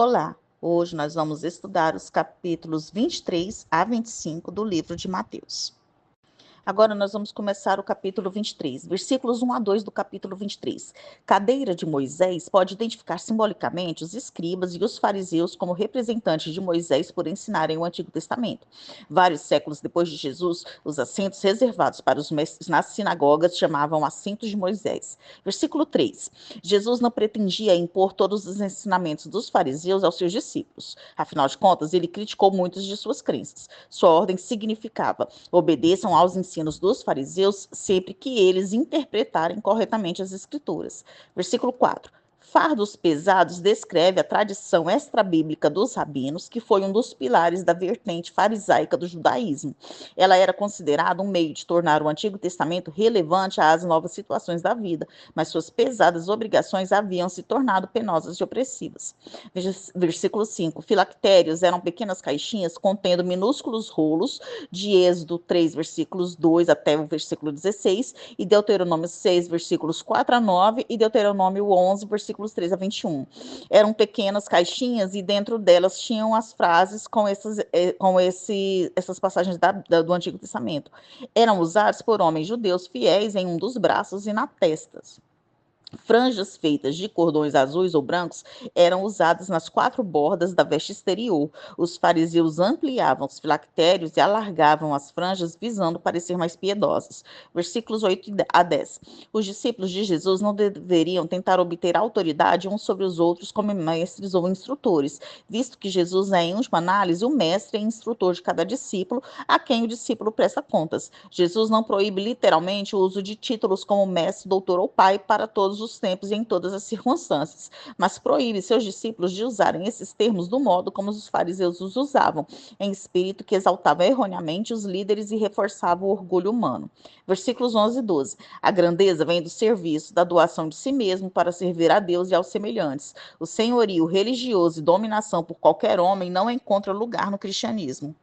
Olá, hoje nós vamos estudar os capítulos 23 a 25 do livro de Mateus. Agora nós vamos começar o capítulo 23, versículos 1 a 2 do capítulo 23. Cadeira de Moisés pode identificar simbolicamente os escribas e os fariseus como representantes de Moisés por ensinarem o Antigo Testamento. Vários séculos depois de Jesus, os assentos reservados para os mestres nas sinagogas chamavam assentos de Moisés. Versículo 3. Jesus não pretendia impor todos os ensinamentos dos fariseus aos seus discípulos. Afinal de contas, ele criticou muitas de suas crenças. Sua ordem significava: obedeçam aos ensinos dos fariseus sempre que eles interpretarem corretamente as escrituras. Versículo 4. Fardos pesados descreve a tradição extrabíblica dos rabinos, que foi um dos pilares da vertente farisaica do judaísmo. Ela era considerada um meio de tornar o Antigo Testamento relevante às novas situações da vida, mas suas pesadas obrigações haviam se tornado penosas e opressivas. Versículo 5. Filactérios eram pequenas caixinhas contendo minúsculos rolos, de Êxodo 3, versículos 2 até o versículo 16, e Deuteronômio 6, versículos 4 a 9, e Deuteronômio 11, versículos 3 a 21. Eram pequenas caixinhas e dentro delas tinham as frases com essas passagens do Antigo Testamento. Eram usadas por homens judeus fiéis em um dos braços e na testa. Franjas feitas de cordões azuis ou brancos eram usadas nas quatro bordas da veste exterior. Os fariseus ampliavam os filactérios e alargavam as franjas, visando parecer mais piedosos. Versículos 8 a 10. Os discípulos de Jesus não deveriam tentar obter autoridade uns sobre os outros como mestres ou instrutores, visto que Jesus é, em última análise, o mestre e instrutor de cada discípulo, a quem o discípulo presta contas. Jesus não proíbe literalmente o uso de títulos como mestre, doutor ou pai para todos os tempos e em todas as circunstâncias, mas proíbe seus discípulos de usarem esses termos do modo como os fariseus os usavam, em espírito que exaltava erroneamente os líderes e reforçava o orgulho humano. Versículos 11 e 12. A grandeza vem do serviço, da doação de si mesmo para servir a Deus e aos semelhantes. O senhorio religioso e dominação por qualquer homem não encontra lugar no cristianismo.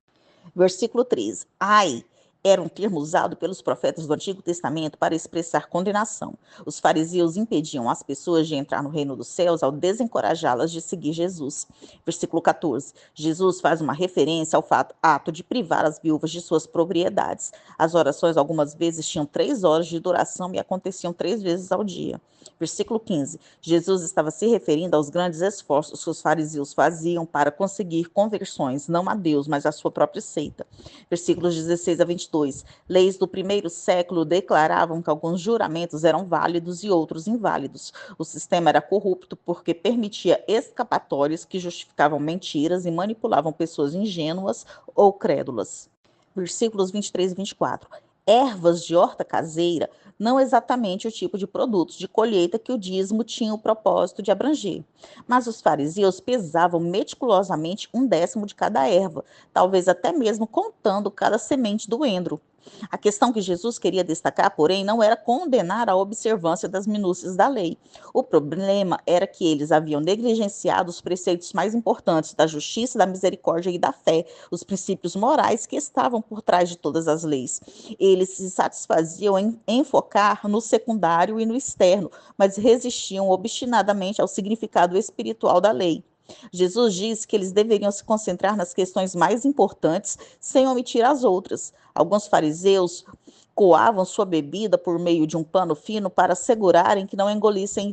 Versículo 13. Ai! Era um termo usado pelos profetas do Antigo Testamento para expressar condenação. Os fariseus impediam as pessoas de entrar no reino dos céus ao desencorajá-las de seguir Jesus. Versículo 14. Jesus faz uma referência ao ato de privar as viúvas de suas propriedades. As orações algumas vezes tinham 3 horas de duração e aconteciam 3 vezes ao dia. Versículo 15. Jesus estava se referindo aos grandes esforços que os fariseus faziam para conseguir conversões, não a Deus, mas à sua própria seita. Versículos 16 a 22. Leis do primeiro século declaravam que alguns juramentos eram válidos e outros inválidos. O sistema era corrupto porque permitia escapatórias que justificavam mentiras e manipulavam pessoas ingênuas ou crédulas. Versículos 23 e 24. Ervas de horta caseira, não exatamente o tipo de produtos de colheita que o dízimo tinha o propósito de abranger. Mas os fariseus pesavam meticulosamente 1/10 de cada erva, talvez até mesmo contando cada semente do endro. A questão que Jesus queria destacar, porém, não era condenar a observância das minúcias da lei. O problema era que eles haviam negligenciado os preceitos mais importantes da justiça, da misericórdia e da fé, os princípios morais que estavam por trás de todas as leis. Eles se satisfaziam em focar no secundário e no externo, mas resistiam obstinadamente ao significado espiritual da lei. Jesus disse que eles deveriam se concentrar nas questões mais importantes, sem omitir as outras. Alguns fariseus coavam sua bebida por meio de um pano fino para assegurarem que não engolissem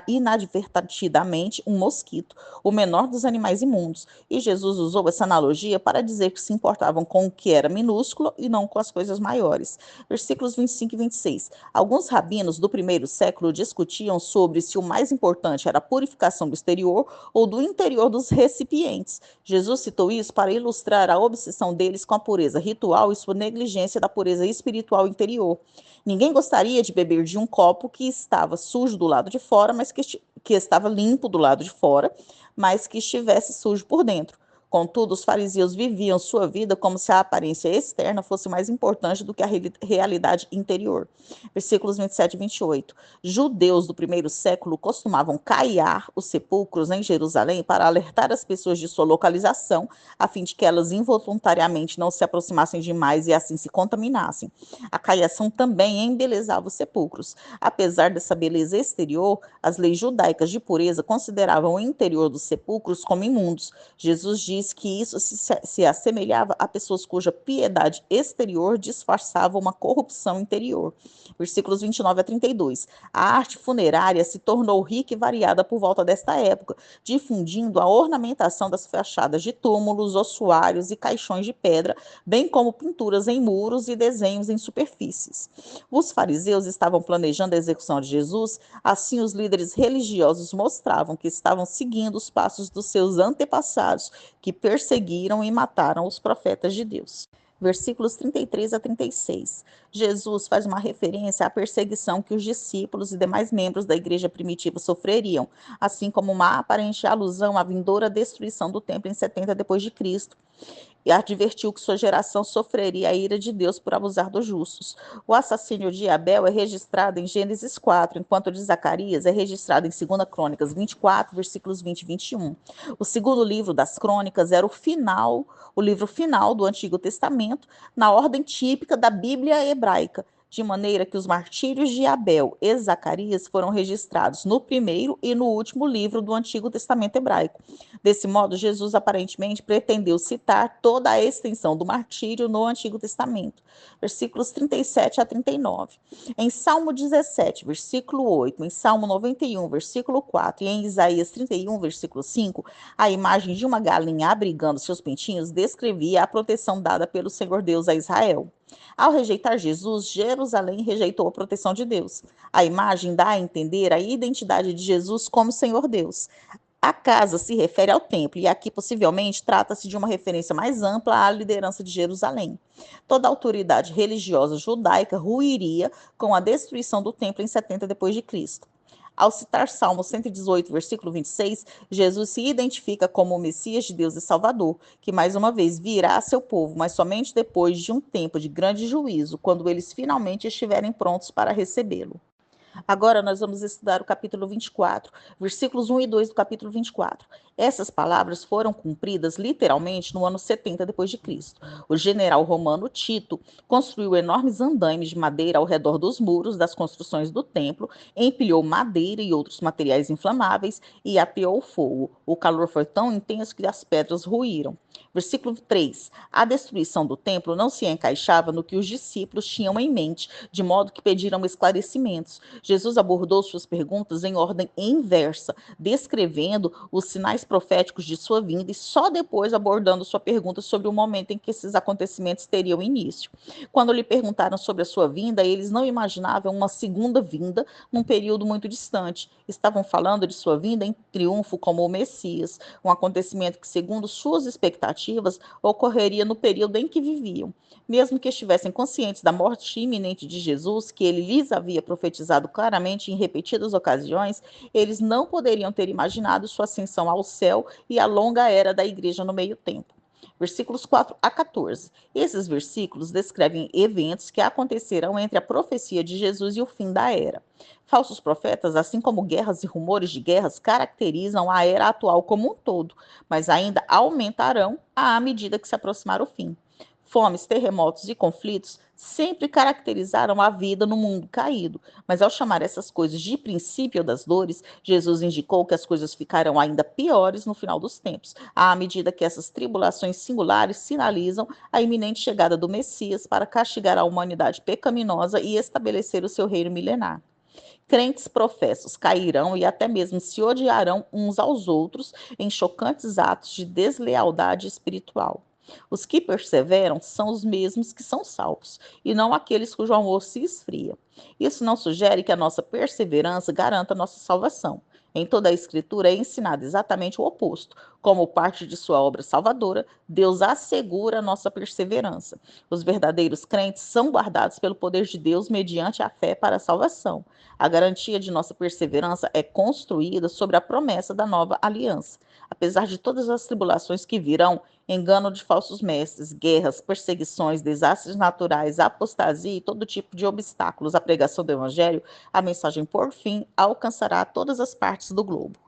inadvertidamente um mosquito, o menor dos animais imundos. E Jesus usou essa analogia para dizer que se importavam com o que era minúsculo e não com as coisas maiores. Versículos 25 e 26. Alguns rabinos do primeiro século discutiam sobre se o mais importante era a purificação do exterior ou do interior dos recipientes. Jesus citou isso para ilustrar a obsessão deles com a pureza ritual e sua negligência da pureza espiritual interior. Ninguém gostaria de beber de um copo que estava sujo do lado de fora, mas que estava limpo do lado de fora, mas que estivesse sujo por dentro. Contudo, os fariseus viviam sua vida como se a aparência externa fosse mais importante do que a realidade interior. Versículos 27 e 28. Judeus do primeiro século costumavam caiar os sepulcros em Jerusalém para alertar as pessoas de sua localização, a fim de que elas involuntariamente não se aproximassem demais e assim se contaminassem. A caiação também embelezava os sepulcros. Apesar dessa beleza exterior, as leis judaicas de pureza consideravam o interior dos sepulcros como imundos. Jesus diz que isso se assemelhava a pessoas cuja piedade exterior disfarçava uma corrupção interior. Versículos 29 a 32. A arte funerária se tornou rica e variada por volta desta época, difundindo a ornamentação das fachadas de túmulos, ossuários e caixões de pedra, bem como pinturas em muros e desenhos em superfícies. Os fariseus estavam planejando a execução de Jesus, assim os líderes religiosos mostravam que estavam seguindo os passos dos seus antepassados, que perseguiram e mataram os profetas de Deus. Versículos 33 a 36. Jesus faz uma referência à perseguição que os discípulos e demais membros da igreja primitiva sofreriam, assim como uma aparente alusão à vindoura destruição do templo em 70 depois de Cristo. E advertiu que sua geração sofreria a ira de Deus por abusar dos justos. O assassínio de Abel é registrado em Gênesis 4, enquanto o de Zacarias é registrado em 2 Crônicas 24, versículos 20 e 21. O segundo livro das Crônicas era o livro final do Antigo Testamento, na ordem típica da Bíblia hebraica, de maneira que os martírios de Abel e Zacarias foram registrados no primeiro e no último livro do Antigo Testamento hebraico. Desse modo, Jesus aparentemente pretendeu citar toda a extensão do martírio no Antigo Testamento. Versículos 37 a 39. Em Salmo 17, versículo 8, em Salmo 91, versículo 4 e em Isaías 31, versículo 5, a imagem de uma galinha abrigando seus pintinhos descrevia a proteção dada pelo Senhor Deus a Israel. Ao rejeitar Jesus, Jerusalém rejeitou a proteção de Deus. A imagem dá a entender a identidade de Jesus como Senhor Deus. A casa se refere ao templo, e aqui possivelmente trata-se de uma referência mais ampla à liderança de Jerusalém. Toda a autoridade religiosa judaica ruiria com a destruição do templo em 70 depois de Cristo. Ao citar Salmo 118, versículo 26, Jesus se identifica como o Messias de Deus e Salvador, que mais uma vez virá a seu povo, mas somente depois de um tempo de grande juízo, quando eles finalmente estiverem prontos para recebê-lo. Agora nós vamos estudar o capítulo 24, versículos 1 e 2 do capítulo 24. Essas palavras foram cumpridas literalmente no ano 70 depois de Cristo. O general romano Tito construiu enormes andaimes de madeira ao redor dos muros das construções do templo, empilhou madeira e outros materiais inflamáveis e ateou fogo. O calor foi tão intenso que as pedras ruíram. Versículo 3. A destruição do templo não se encaixava no que os discípulos tinham em mente, de modo que pediram esclarecimentos. Jesus abordou suas perguntas em ordem inversa, descrevendo os sinais proféticos de sua vinda e só depois abordando sua pergunta sobre o momento em que esses acontecimentos teriam início. Quando lhe perguntaram sobre a sua vinda, eles não imaginavam uma segunda vinda num período muito distante. Estavam falando de sua vinda em triunfo como o Messias, um acontecimento que, segundo suas expectativas, ocorreria no período em que viviam. Mesmo que estivessem conscientes da morte iminente de Jesus, que ele lhes havia profetizado claramente em repetidas ocasiões, eles não poderiam ter imaginado sua ascensão ao céu e a longa era da igreja no meio tempo. Versículos 4 a 14. Esses versículos descrevem eventos que acontecerão entre a profecia de Jesus e o fim da era. Falsos profetas, assim como guerras e rumores de guerras, caracterizam a era atual como um todo, mas ainda aumentarão à medida que se aproximar o fim. Fomes, terremotos e conflitos sempre caracterizaram a vida no mundo caído, mas ao chamar essas coisas de princípio das dores, Jesus indicou que as coisas ficarão ainda piores no final dos tempos, à medida que essas tribulações singulares sinalizam a iminente chegada do Messias para castigar a humanidade pecaminosa e estabelecer o seu reino milenar. Crentes professos cairão e até mesmo se odiarão uns aos outros em chocantes atos de deslealdade espiritual. Os que perseveram são os mesmos que são salvos, e não aqueles cujo amor se esfria. Isso não sugere que a nossa perseverança garanta a nossa salvação. Em toda a Escritura é ensinado exatamente o oposto. Como parte de sua obra salvadora, Deus assegura a nossa perseverança. Os verdadeiros crentes são guardados pelo poder de Deus mediante a fé para a salvação. A garantia de nossa perseverança é construída sobre a promessa da nova aliança. Apesar de todas as tribulações que virão, engano de falsos mestres, guerras, perseguições, desastres naturais, apostasia e todo tipo de obstáculos à pregação do Evangelho, a mensagem, por fim, alcançará todas as partes do globo.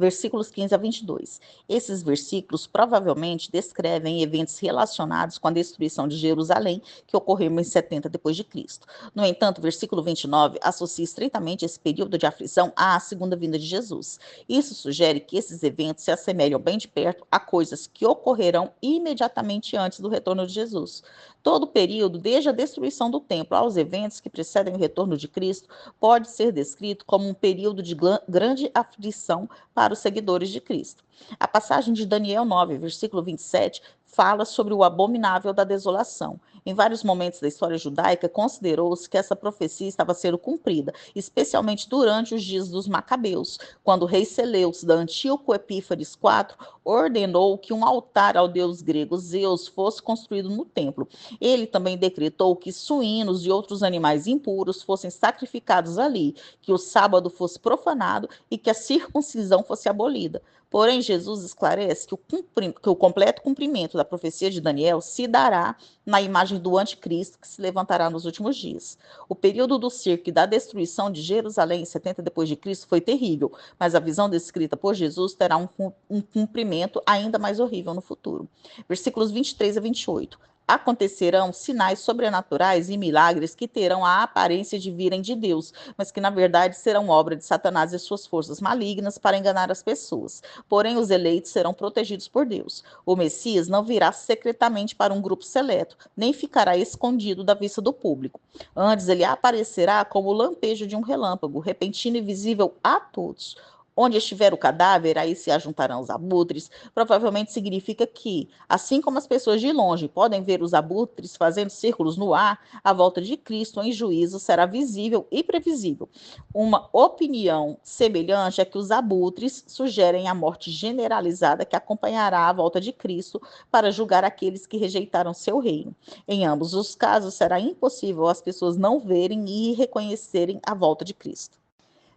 Versículos 15 a 22. Esses versículos provavelmente descrevem eventos relacionados com a destruição de Jerusalém, que ocorreu em 70 depois de Cristo. No entanto, o versículo 29 associa estreitamente esse período de aflição à segunda vinda de Jesus. Isso sugere que esses eventos se assemelham bem de perto a coisas que ocorrerão imediatamente antes do retorno de Jesus. Todo o período, desde a destruição do templo aos eventos que precedem o retorno de Cristo, pode ser descrito como um período de grande aflição para os seguidores de Cristo. A passagem de Daniel 9, versículo 27, fala sobre o abominável da desolação. Em vários momentos da história judaica, considerou-se que essa profecia estava sendo cumprida, especialmente durante os dias dos Macabeus, quando o rei Seleucus da Antíoco Epífanes IV ordenou que um altar ao deus grego Zeus fosse construído no templo. Ele também decretou que suínos e outros animais impuros fossem sacrificados ali, que o sábado fosse profanado e que a circuncisão fosse abolida. Porém, Jesus esclarece que o completo cumprimento da profecia de Daniel se dará na imagem do anticristo que se levantará nos últimos dias. O período do circo e da destruição de Jerusalém em 70 depois de Cristo foi terrível, mas a visão descrita por Jesus terá um cumprimento ainda mais horrível no futuro. Versículos 23 a 28. Acontecerão sinais sobrenaturais e milagres que terão a aparência de virem de Deus, mas que na verdade serão obra de Satanás e suas forças malignas para enganar as pessoas. Porém, os eleitos serão protegidos por Deus. O Messias não virá secretamente para um grupo seleto, nem ficará escondido da vista do público. Antes, ele aparecerá como o lampejo de um relâmpago, repentino e visível a todos. Onde estiver o cadáver, aí se ajuntarão os abutres. Provavelmente significa que, assim como as pessoas de longe podem ver os abutres fazendo círculos no ar, a volta de Cristo em juízo será visível e previsível. Uma opinião semelhante é que os abutres sugerem a morte generalizada que acompanhará a volta de Cristo para julgar aqueles que rejeitaram seu reino. Em ambos os casos, será impossível as pessoas não verem e reconhecerem a volta de Cristo.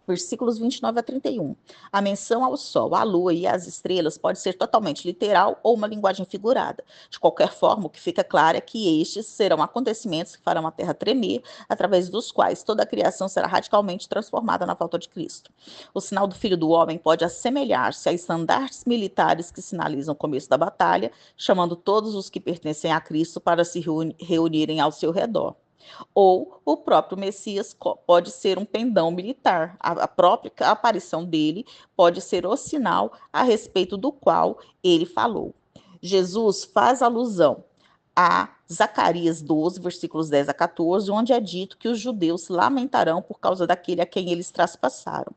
Versículos 29 a 31. A menção ao Sol, à Lua e às estrelas pode ser totalmente literal ou uma linguagem figurada. De qualquer forma, o que fica claro é que estes serão acontecimentos que farão a Terra tremer, através dos quais toda a criação será radicalmente transformada na volta de Cristo. O sinal do Filho do Homem pode assemelhar-se a estandartes militares que sinalizam o começo da batalha, chamando todos os que pertencem a Cristo para se reunirem ao seu redor. Ou o próprio Messias pode ser um pendão militar. A própria aparição dele pode ser o sinal a respeito do qual ele falou. Jesus faz alusão a Zacarias 12, versículos 10 a 14, onde é dito que os judeus se lamentarão por causa daquele a quem eles traspassaram.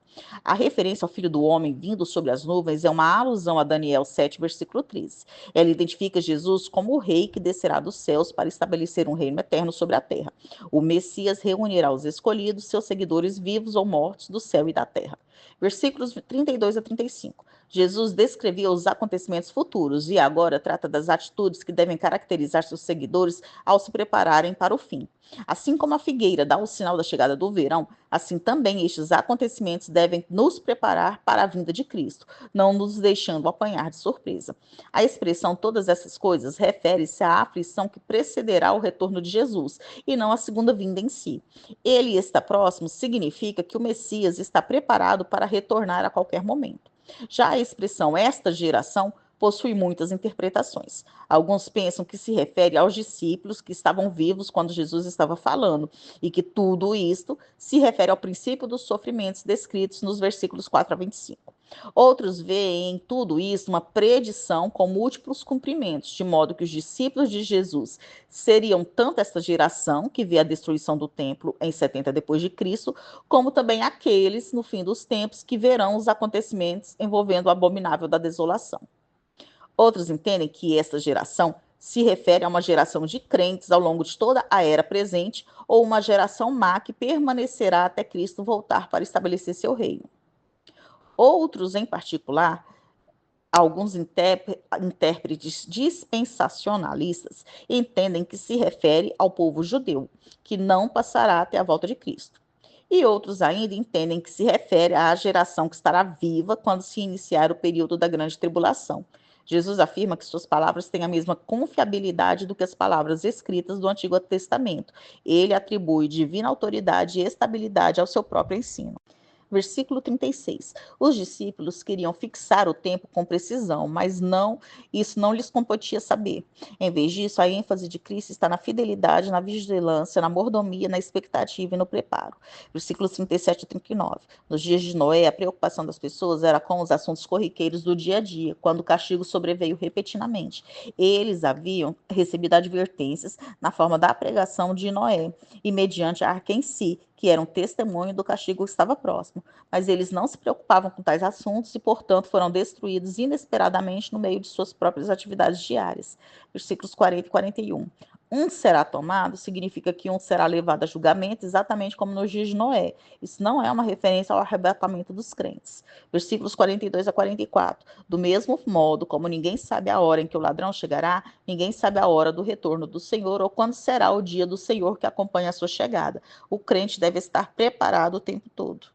A referência ao Filho do Homem vindo sobre as nuvens é uma alusão a Daniel 7, versículo 13. Ela identifica Jesus como o rei que descerá dos céus para estabelecer um reino eterno sobre a terra. O Messias reunirá os escolhidos, seus seguidores vivos ou mortos do céu e da terra. Versículos 32 a 35. Jesus descrevia os acontecimentos futuros e agora trata das atitudes que devem caracterizar seus seguidores ao se prepararem para o fim. Assim como a figueira dá o sinal da chegada do verão, assim também estes acontecimentos devem nos preparar para a vinda de Cristo, não nos deixando apanhar de surpresa. A expressão todas essas coisas refere-se à aflição que precederá o retorno de Jesus, e não à segunda vinda em si. Ele está próximo significa que o Messias está preparado para retornar a qualquer momento. Já a expressão esta geração possui muitas interpretações. Alguns pensam que se refere aos discípulos que estavam vivos quando Jesus estava falando, e que tudo isto se refere ao princípio dos sofrimentos descritos nos versículos 4 a 25. Outros veem em tudo isso uma predição com múltiplos cumprimentos, de modo que os discípulos de Jesus seriam tanto esta geração que vê a destruição do templo em 70 depois de Cristo, como também aqueles no fim dos tempos que verão os acontecimentos envolvendo o abominável da desolação. Outros entendem que esta geração se refere a uma geração de crentes ao longo de toda a era presente ou uma geração má que permanecerá até Cristo voltar para estabelecer seu reino. Outros, em particular, alguns intérpretes dispensacionalistas entendem que se refere ao povo judeu, que não passará até a volta de Cristo. E outros ainda entendem que se refere à geração que estará viva quando se iniciar o período da grande tribulação. Jesus afirma que suas palavras têm a mesma confiabilidade do que as palavras escritas do Antigo Testamento. Ele atribui divina autoridade e estabilidade ao seu próprio ensino. Versículo 36. Os discípulos queriam fixar o tempo com precisão, mas isso não lhes competia saber. Em vez disso, a ênfase de Cristo está na fidelidade, na vigilância, na mordomia, na expectativa e no preparo. Versículos 37 e 39. Nos dias de Noé, a preocupação das pessoas era com os assuntos corriqueiros do dia a dia, quando o castigo sobreveio repetidamente. Eles haviam recebido advertências na forma da pregação de Noé e mediante a arca em si, que era um testemunho do castigo que estava próximo. Mas eles não se preocupavam com tais assuntos e, portanto, foram destruídos inesperadamente no meio de suas próprias atividades diárias. Versículos 40 e 41. Um será tomado significa que um será levado a julgamento, exatamente como nos dias de Noé. Isso não é uma referência ao arrebatamento dos crentes. Versículos 42 a 44. Do mesmo modo, como ninguém sabe a hora em que o ladrão chegará, ninguém sabe a hora do retorno do Senhor ou quando será o dia do Senhor que acompanha a sua chegada. O crente deve estar preparado o tempo todo.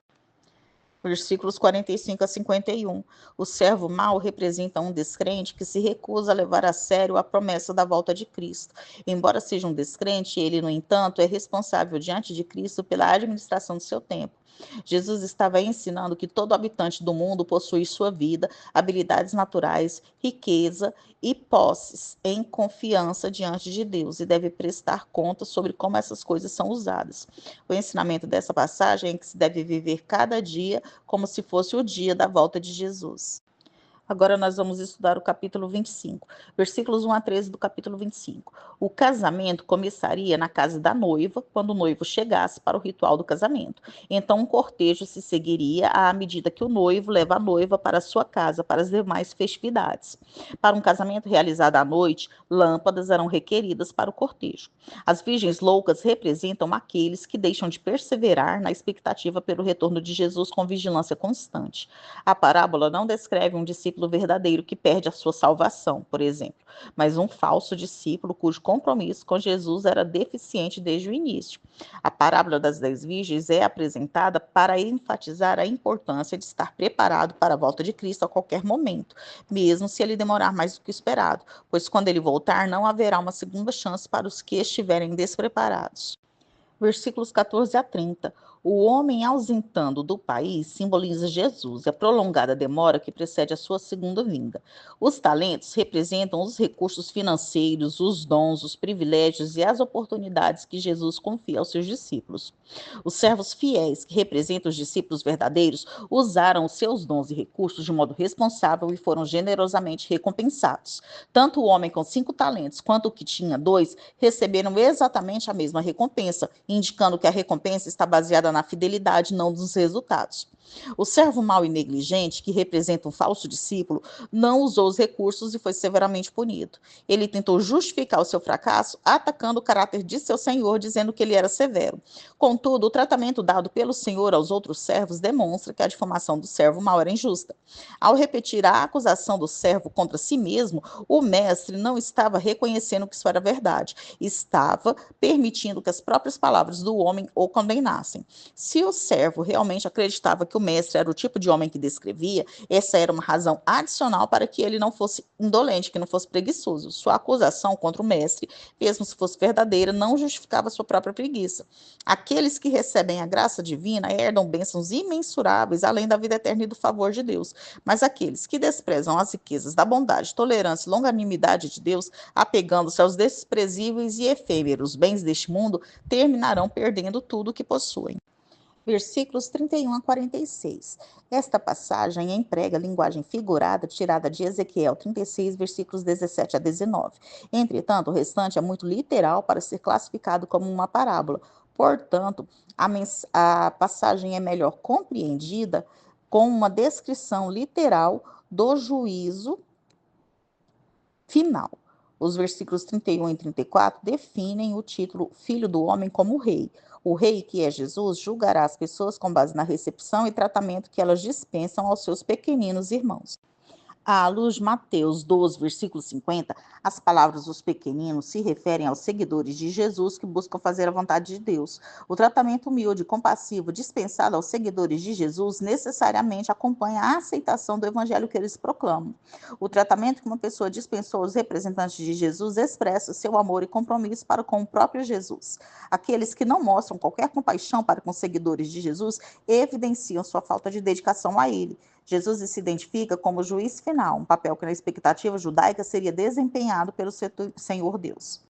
Versículos 45 a 51. O servo mau representa um descrente que se recusa a levar a sério a promessa da volta de Cristo. Embora seja um descrente, ele, no entanto, é responsável diante de Cristo pela administração do seu tempo. Jesus estava ensinando que todo habitante do mundo possui sua vida, habilidades naturais, riqueza e posses em confiança diante de Deus e deve prestar conta sobre como essas coisas são usadas. O ensinamento dessa passagem é que se deve viver cada dia como se fosse o dia da volta de Jesus. Agora nós vamos estudar o capítulo 25, versículos 1 a 13 do capítulo 25. O casamento começaria na casa da noiva, quando o noivo chegasse para o ritual do casamento. Então um cortejo se seguiria à medida que o noivo leva a noiva para a sua casa para as demais festividades. Para um casamento realizado à noite, lâmpadas eram requeridas para o cortejo. As virgens loucas representam aqueles que deixam de perseverar na expectativa pelo retorno de Jesus com vigilância constante. A parábola não descreve um discípulo verdadeiro que perde a sua salvação, por exemplo, mas um falso discípulo cujo compromisso com Jesus era deficiente desde o início. A parábola das 10 virgens é apresentada para enfatizar a importância de estar preparado para a volta de Cristo a qualquer momento, mesmo se ele demorar mais do que esperado, pois quando ele voltar não haverá uma segunda chance para os que estiverem despreparados. Versículos 14 a 30. O homem ausentando do país simboliza Jesus e a prolongada demora que precede a sua segunda vinda. Os talentos representam os recursos financeiros, os dons, os privilégios e as oportunidades que Jesus confia aos seus discípulos. Os servos fiéis, que representam os discípulos verdadeiros, usaram os seus dons e recursos de modo responsável e foram generosamente recompensados. Tanto o homem com 5 talentos quanto o que tinha 2 receberam exatamente a mesma recompensa, indicando que a recompensa está baseada na fidelidade, não nos resultados. O servo mau e negligente, que representa um falso discípulo, não usou os recursos e foi severamente punido. Ele tentou justificar o seu fracasso atacando o caráter de seu senhor, dizendo que ele era severo. Contudo, o tratamento dado pelo senhor aos outros servos demonstra que a difamação do servo mau era injusta. Ao repetir a acusação do servo contra si mesmo, o mestre não estava reconhecendo que isso era verdade, estava permitindo que as próprias palavras do homem o condenassem. Se o servo realmente acreditava que o mestre era o tipo de homem que descrevia, essa era uma razão adicional para que ele não fosse indolente, que não fosse preguiçoso. Sua acusação contra o mestre, mesmo se fosse verdadeira, não justificava sua própria preguiça. Aqueles que recebem a graça divina herdam bênçãos imensuráveis, além da vida eterna e do favor de Deus. Mas aqueles que desprezam as riquezas da bondade, tolerância e longanimidade de Deus, apegando-se aos desprezíveis e efêmeros bens deste mundo, terminarão perdendo tudo o que possuem. Versículos 31 a 46. Esta passagem emprega linguagem figurada tirada de Ezequiel 36, versículos 17 a 19. Entretanto, o restante é muito literal para ser classificado como uma parábola. Portanto, a passagem é melhor compreendida com uma descrição literal do juízo final. Os versículos 31 e 34 definem o título Filho do Homem como rei. O rei, que é Jesus, julgará as pessoas com base na recepção e tratamento que elas dispensam aos seus pequeninos irmãos. À luz de Mateus 12, versículo 50, as palavras dos pequeninos se referem aos seguidores de Jesus que buscam fazer a vontade de Deus. O tratamento humilde e compassivo dispensado aos seguidores de Jesus necessariamente acompanha a aceitação do evangelho que eles proclamam. O tratamento que uma pessoa dispensou aos representantes de Jesus expressa seu amor e compromisso para com o próprio Jesus. Aqueles que não mostram qualquer compaixão para com os seguidores de Jesus evidenciam sua falta de dedicação a ele. Jesus se identifica como juiz final, um papel que na expectativa judaica seria desempenhado pelo Senhor Deus.